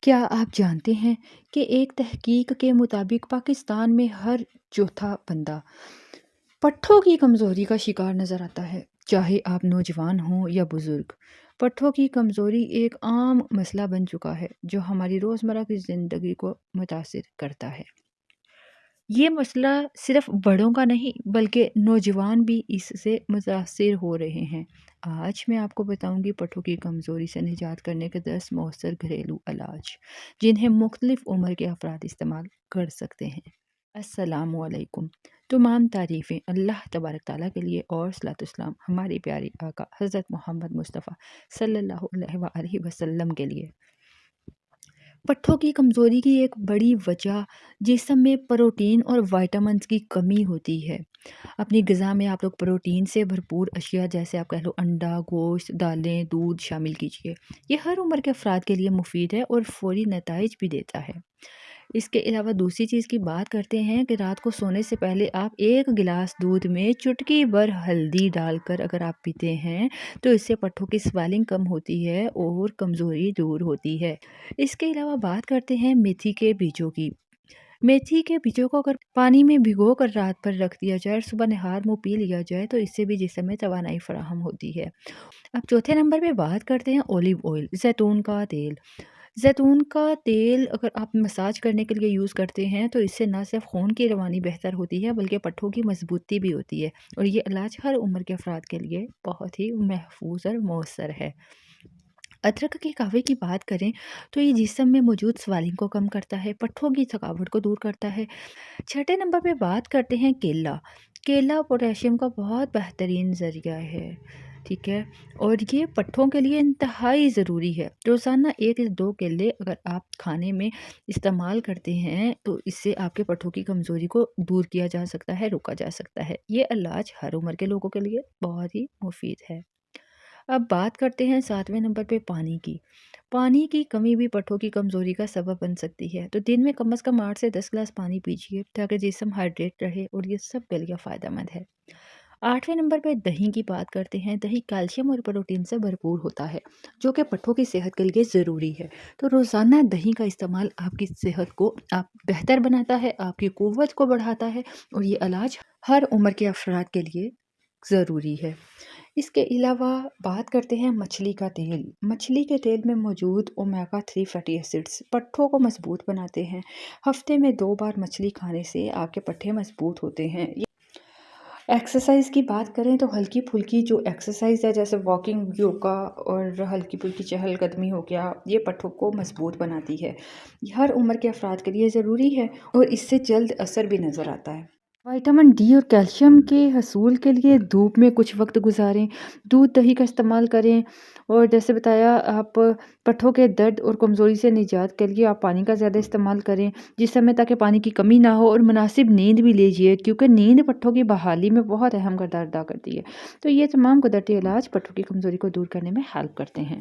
کیا آپ جانتے ہیں کہ ایک تحقیق کے مطابق پاکستان میں ہر چوتھا بندہ پٹھوں کی کمزوری کا شکار نظر آتا ہے؟ چاہے آپ نوجوان ہوں یا بزرگ، پٹھوں کی کمزوری ایک عام مسئلہ بن چکا ہے جو ہماری روزمرہ کی زندگی کو متاثر کرتا ہے۔ یہ مسئلہ صرف بڑوں کا نہیں بلکہ نوجوان بھی اس سے متاثر ہو رہے ہیں۔ آج میں آپ کو بتاؤں گی پٹھوں کی کمزوری سے نجات کرنے کے 10 مؤثر گھریلو علاج جنہیں مختلف عمر کے افراد استعمال کر سکتے ہیں۔ السلام علیکم۔ تمام تعریفیں اللہ تبارک تعالیٰ کے لیے اور صلاۃ والسلام ہماری پیاری آقا حضرت محمد مصطفیٰ صلی اللہ علیہ وآلہ وسلم کے لیے۔ پٹھوں کی کمزوری کی ایک بڑی وجہ جسم میں پروٹین اور وائٹامنز کی کمی ہوتی ہے۔ اپنی غذا میں آپ لوگ پروٹین سے بھرپور اشیاء جیسے آپ کہہ لو انڈا، گوشت، دالیں، دودھ شامل کیجیے۔ یہ ہر عمر کے افراد کے لیے مفید ہے اور فوری نتائج بھی دیتا ہے۔ اس کے علاوہ دوسری چیز کی بات کرتے ہیں کہ رات کو سونے سے پہلے آپ ایک گلاس دودھ میں چٹکی بھر ہلدی ڈال کر اگر آپ پیتے ہیں تو اس سے پٹھوں کی سویلنگ کم ہوتی ہے اور کمزوری دور ہوتی ہے۔ اس کے علاوہ بات کرتے ہیں میتھی کے بیجوں کی۔ میتھی کے بیجوں کو اگر پانی میں بھگو کر رات پر رکھ دیا جائے اور صبح نہار منہ پی لیا جائے تو اس سے بھی جسم میں توانائی فراہم ہوتی ہے۔ اب چوتھے نمبر پہ بات کرتے ہیں اولیو آئل، زیتون کا تیل۔ زیتون کا تیل اگر آپ مساج کرنے کے لیے یوز کرتے ہیں تو اس سے نہ صرف خون کی روانی بہتر ہوتی ہے بلکہ پٹھوں کی مضبوطی بھی ہوتی ہے اور یہ علاج ہر عمر کے افراد کے لیے بہت ہی محفوظ اور مؤثر ہے۔ ادرک کے قہوے کی بات کریں تو یہ جسم میں موجود سویلنگ کو کم کرتا ہے، پٹھوں کی تھکاوٹ کو دور کرتا ہے۔ چھٹے نمبر پہ بات کرتے ہیں کیلا۔ کیلا پوٹاشیم کا بہت بہترین ذریعہ ہے، ٹھیک ہے، اور یہ پٹھوں کے لیے انتہائی ضروری ہے۔ روزانہ 1 سے 2 کیلے اگر آپ کھانے میں استعمال کرتے ہیں تو اس سے آپ کے پٹھوں کی کمزوری کو دور کیا جا سکتا ہے، روکا جا سکتا ہے۔ یہ علاج ہر عمر کے لوگوں کے لیے بہت ہی مفید ہے۔ اب بات کرتے ہیں 7ویں نمبر پہ پانی کی۔ پانی کی کمی بھی پٹھوں کی کمزوری کا سبب بن سکتی ہے، تو دن میں کم از کم 8 سے 10 گلاس پانی پیجیے تاکہ جسم ہائیڈریٹ رہے اور یہ سب کے لیے فائدہ مند ہے۔ 8ویں نمبر پہ دہی کی بات کرتے ہیں۔ دہی کیلشیم اور پروٹین سے بھرپور ہوتا ہے جو کہ پٹھوں کی صحت کے لیے ضروری ہے، تو روزانہ دہی کا استعمال آپ کی صحت کو بہتر بناتا ہے، آپ کی قوت کو بڑھاتا ہے اور یہ علاج ہر عمر کے افراد کے لیے ضروری ہے۔ اس کے علاوہ بات کرتے ہیں مچھلی کا تیل۔ مچھلی کے تیل میں موجود اومیگا 3 فیٹی ایسڈز پٹھوں کو مضبوط بناتے ہیں۔ ہفتے میں 2 بار مچھلی کھانے سے آپ کے پٹھے مضبوط ہوتے ہیں۔ ایکسرسائز کی بات کریں تو ہلکی پھلکی جو ایکسرسائز ہے جیسے واکنگ، یوگا اور ہلکی پھلکی چہل قدمی ہو گیا، یہ پٹھوں کو مضبوط بناتی ہے۔ یہ ہر عمر کے افراد کے لیے ضروری ہے اور اس سے جلد اثر بھی نظر آتا ہے۔ وٹامن ڈی اور کیلشیم کے حصول کے لیے دھوپ میں کچھ وقت گزاریں، دودھ دہی کا استعمال کریں اور جیسے بتایا آپ پٹھوں کے درد اور کمزوری سے نجات کے لیے آپ پانی کا زیادہ استعمال کریں جسم میں تاکہ پانی کی کمی نہ ہو، اور مناسب نیند بھی لیجیے کیونکہ نیند پٹھوں کی بحالی میں بہت اہم کردار ادا کرتی ہے۔ تو یہ تمام قدرتی علاج پٹھوں کی کمزوری کو دور کرنے میں ہیلپ کرتے ہیں۔